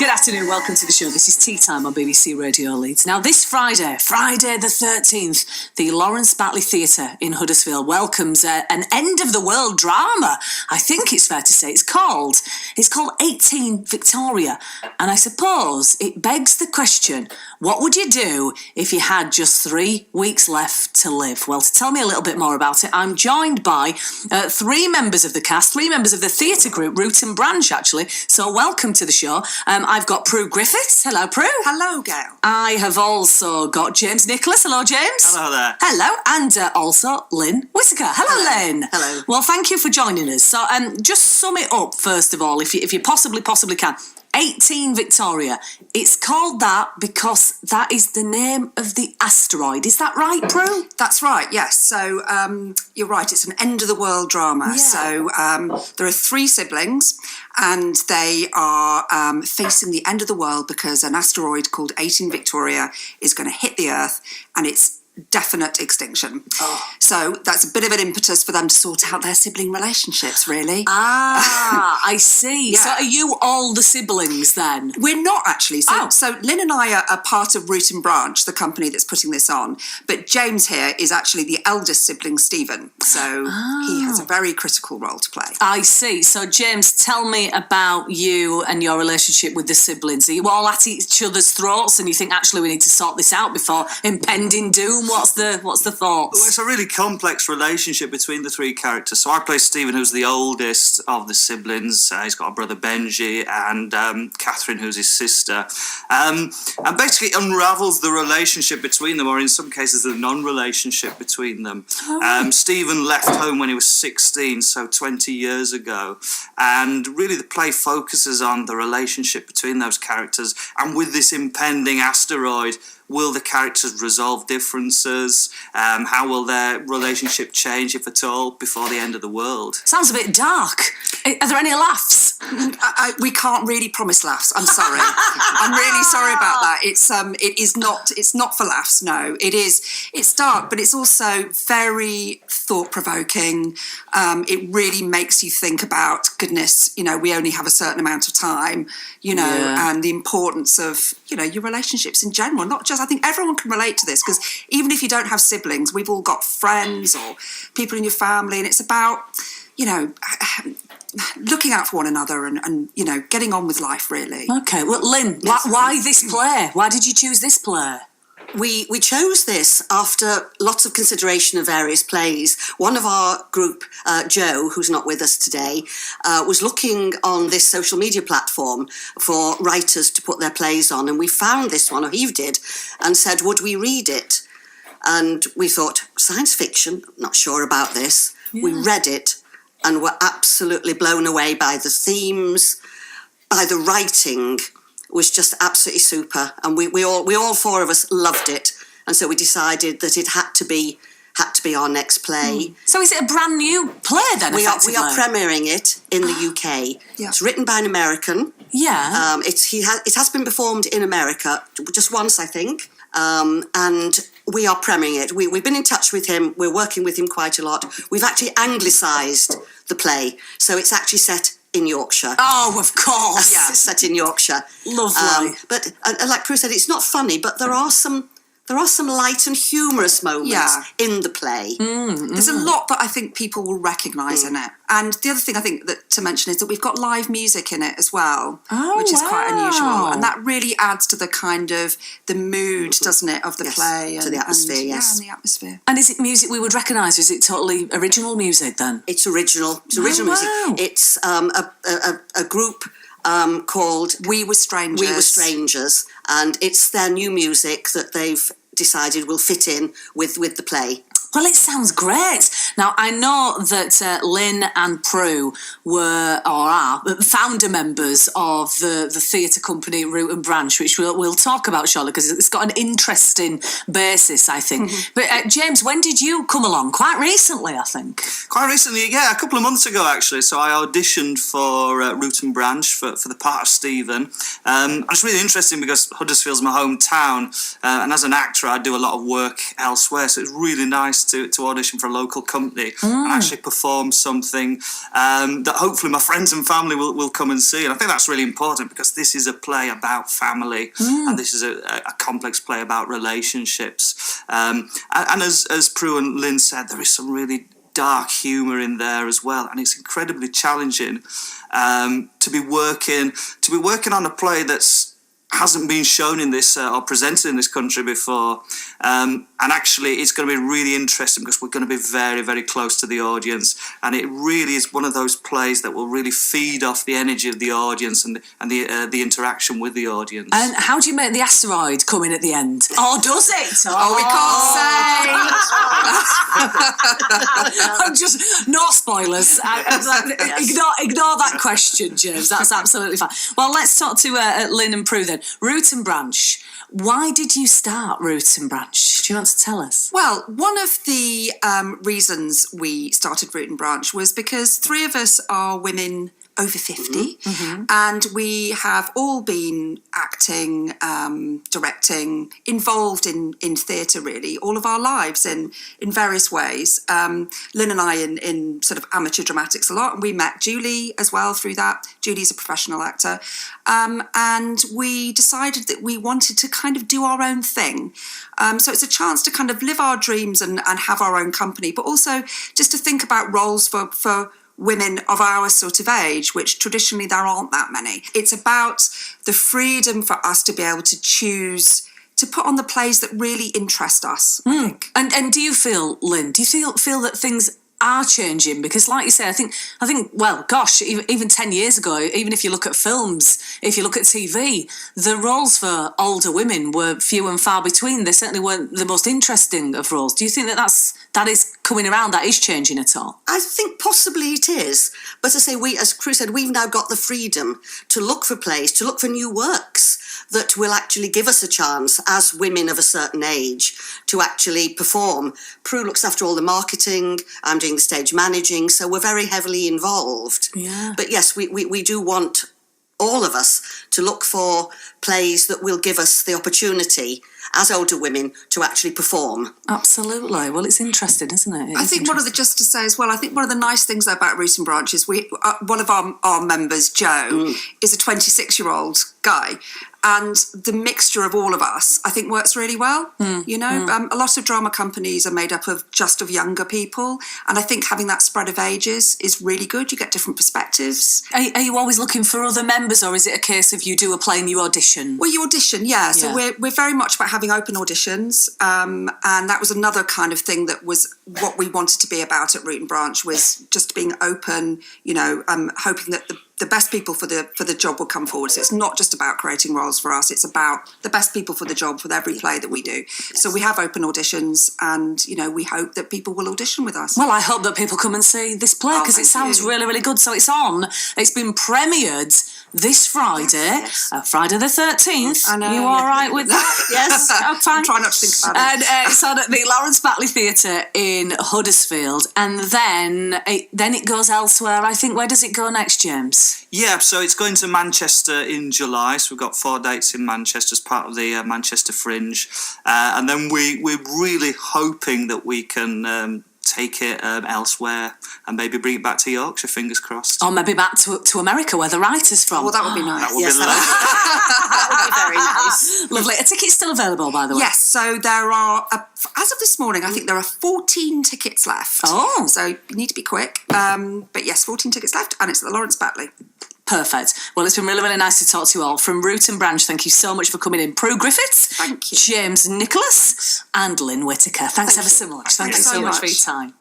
Good afternoon, welcome to the show. This is Tea Time on BBC Radio Leeds. Now, this Friday the 13th, the Lawrence Batley Theatre in Huddersfield welcomes an end-of-the-world drama. I think it's fair to say it's called 18 Victoria. And I suppose it begs the question, what would you do if you had just 3 weeks left to live? Well, to tell me a little bit more about it, I'm joined by 3 members of the cast, 3 members of the theatre group, Root and Branch, actually. So welcome to the show. I've got Prue Griffiths. Hello, Prue. Hello, Gail. I have also got James Nicholas. Hello, James. Hello there. Hello. And also Lynn Whittaker. Hello, Lynn. Hello. Well, thank you for joining us. So just sum it up, first of all, if you possibly can. 18 Victoria. It's called that because that is the name of the asteroid. Is that right, Prue? That's right, yes. So you're right, it's an end-of-the-world drama. Yeah. So there are 3 siblings and they are facing the end of the world because an asteroid called 18 Victoria is going to hit the Earth and it's definite extinction. Oh. So that's a bit of an impetus for them to sort out their sibling relationships, really. I see. Yeah. So are you all the siblings then? We're not actually. So, Oh. so Lynn and I are part of Root and Branch, the company that's putting this on. But James here is actually the eldest sibling, Stephen. So he has a very critical role to play. I see. So, James, tell me about you and your relationship with the siblings. Are you all at each other's throats and you think, actually, we need to sort this out before impending doom? What's the thoughts? Well, it's a really complex relationship between the 3 characters. So I play Stephen, who's the oldest of the siblings. He's got a brother, Benji, and Catherine, who's his sister. And basically unravels the relationship between them, or in some cases, the non-relationship between them. Stephen left home when he was 16, so 20 years ago. And really the play focuses on the relationship between those characters. And with this impending asteroid, will the characters resolve differences? How will their relationship change, if at all, before the end of the world? Sounds a bit dark. Are there any laughs? We can't really promise laughs. I'm sorry. I'm really sorry about that. It's not for laughs. No, it's dark, but it's also very thought-provoking. It really makes you think about, goodness, we only have a certain amount of time, and the importance of, your relationships in general, not just, I think everyone can relate to this because even if you don't have siblings, we've all got friends or people in your family, and it's about, looking out for one another and getting on with life, really. Okay, well, Lynn, why this play? Why did you choose this play? We chose this after lots of consideration of various plays. One of our group, Joe, who's not with us today, was looking on this social media platform for writers to put their plays on, and we found this one, or he did, and said, would we read it? And we thought, science fiction, not sure about this. Yeah. We read it and were absolutely blown away by the themes, by the writing. Was just absolutely super, and we all 4 of us loved it, and so we decided that it had to be our next play. So is it a brand new play then? We are premiering it in the UK. Yeah. It's written by an American. Yeah. It has been performed in America just once, I think, and we are premiering it. We've been in touch with him. We're working with him quite a lot. We've actually anglicised the play, so it's actually set in Yorkshire. Oh, of course. Yeah, it's set in Yorkshire. Lovely. But like Prue said, it's not funny, but there are some light and humorous moments in the play. There's a lot that I think people will recognise in it. And the other thing I think that to mention is that we've got live music in it as well, which is quite unusual. And that really adds to the kind of the mood, doesn't it, of the play. To the atmosphere, yes. Yeah, and the atmosphere. And is it music we would recognise? Is it totally original music then? It's original. It's original music. Wow. It's a group called We Were Strangers. We Were Strangers, and it's their new music that they've decided will fit in with the play. Well, it sounds great. Now, I know that Lynn and Prue were, or are, founder members of the theatre company Root and Branch, which we'll talk about shortly, because it's got an interesting basis, I think. Mm-hmm. But, James, when did you come along? Quite recently, I think. Quite recently, yeah, a couple of months ago, actually. So I auditioned for Root and Branch for the part of Stephen. And it's really interesting because Huddersfield's my hometown, and as an actor, I do a lot of work elsewhere, so it's really nice to audition for a local company company and actually perform something that hopefully my friends and family will come and see. And I think that's really important because this is a play about family and this is a complex play about relationships. And as Prue and Lynn said, there is some really dark humour in there as well, and it's incredibly challenging to be working on a play that's hasn't been shown in this or presented in this country before, and actually it's going to be really interesting because we're going to be very, very close to the audience, and it really is one of those plays that will really feed off the energy of the audience and the interaction with the audience. And how do you make the asteroid come in at the end? Or does it? Oh, we can't say. I'm just no spoilers. Ignore that question, James. That's absolutely fine. Well, let's talk to Lynn and Prue then. Root and Branch. Why did you start Root and Branch? Do you want to tell us? Well, one of the reasons we started Root and Branch was because three of us are women over 50, and we have all been acting, directing, involved in theatre really all of our lives in various ways. Lynn and I in sort of amateur dramatics a lot, and we met Julie as well through that. Julie's a professional actor, and we decided that we wanted to kind of do our own thing. So it's a chance to kind of live our dreams and have our own company, but also just to think about roles for women of our sort of age, which traditionally there aren't that many. It's about the freedom for us to be able to choose to put on the plays that really interest us, I think. And do you feel, Lynn, feel that things are changing? Because like you say, I think, well, gosh, even 10 years ago, even if you look at films, if you look at TV, the roles for older women were few and far between. They certainly weren't the most interesting of roles. Do you think that is coming around, that is changing at all? I think possibly it is. But as I say, as Prue said, we've now got the freedom to look for plays, to look for new works that will actually give us a chance as women of a certain age to actually perform. Prue looks after all the marketing, I'm doing the stage managing, so we're very heavily involved. Yeah. But yes, we do want all of us to look for plays that will give us the opportunity as older women to actually perform. Absolutely. Well, it's interesting, isn't it? I think just to say as well, I think one of the nice things about Root and Branch is one of our members, Joe, is a 26-year-old guy. And the mixture of all of us, I think, works really well. A lot of drama companies are made up of younger people. And I think having that spread of ages is really good. You get different perspectives. Are you always looking for other members, or is it a case of you do a play and you audition? Well, you audition, yeah. So we're very much about having open auditions. And that was another kind of thing that was what we wanted to be about at Root and Branch, was just being open, hoping that the best people for the job will come forward. So it's not just about creating roles for us, it's about the best people for the job for every play that we do. Yes. So we have open auditions, and we hope that people will audition with us. Well, I hope that people come and see this play, because it sounds really, really good. So it's been premiered this Friday, Friday the 13th. I know. You all right with that? Yes. I'm trying not to think about it. And it's on at the Lawrence Batley Theatre in Huddersfield, and then it goes elsewhere. I think, where does it go next, James? Yeah, so it's going to Manchester in July. So we've got 4 dates in Manchester as part of the Manchester Fringe, and then we're really hoping that we can take it elsewhere and maybe bring it back to Yorkshire, fingers crossed. Or maybe back to America, where the writer's from. Well, that would be nice. That would be lovely. That would be very nice. Lovely. A ticket's still available, by the way. Yes, so there are, as of this morning, I think there are 14 tickets left. Oh. So you need to be quick. But yes, 14 tickets left, and it's at the Lawrence Batley. Perfect. Well, it's been really, really nice to talk to you all. From Root and Branch, thank you so much for coming in. Prue Griffiths, Thank you. James Nicholas, and Lynn Whitaker. Thanks ever so much. Thank you so much for your time.